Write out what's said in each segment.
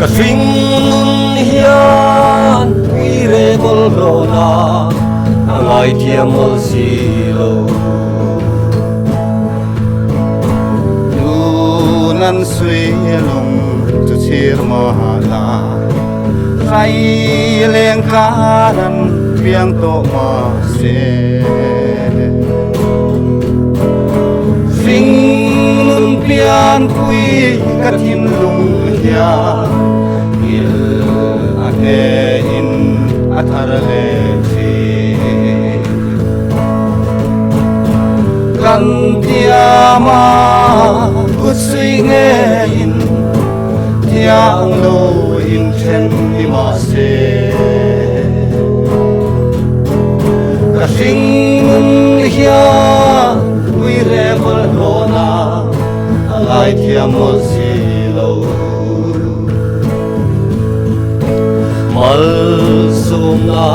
Kasing hiyan ire bolrona angai tiamol silo nan suy lung tu chir mahala rai leng karan piang to ma se sing nun pian kui katin lung hia il ake in athar le thi kan tiama sui nghe in tiang lo in chen ni ma se ka sing hia ui re bol lona lai tiam mo si lo mal sum na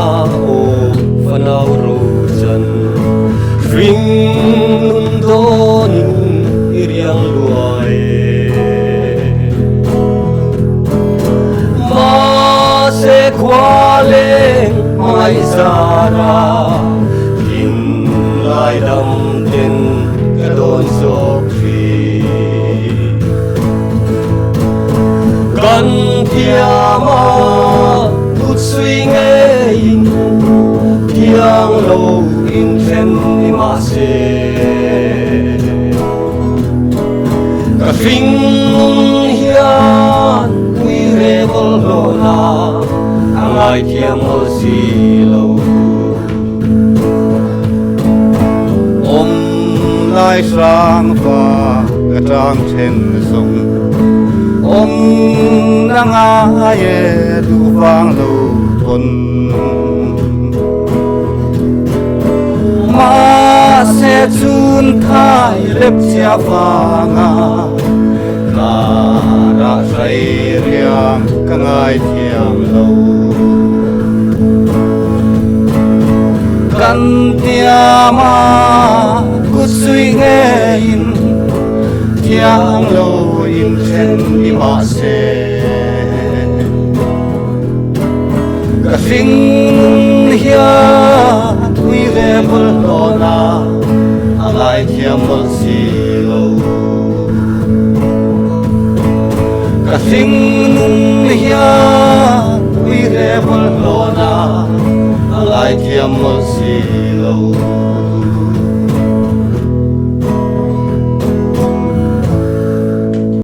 o fanau ru chan ring don iriang luai ma se kwale mai zara in lai dam den kadon sok fi kan tiama tut sui nge in tiang lo in chen ni ma se Kasing hiyan ui re bolrona angai tiamol silo lai sang pha katang chen song nanga ye du vang lo ton ma se chun thai lep chia vanga na ra sai riang ka ngai thiam lo kan tiama ku sui nge in tiang lo in chen ni ma se ka sing hia ui ve bol lona angai thiam bol si lo ka sing hiyan ui re bol lona angai thiam bol si lo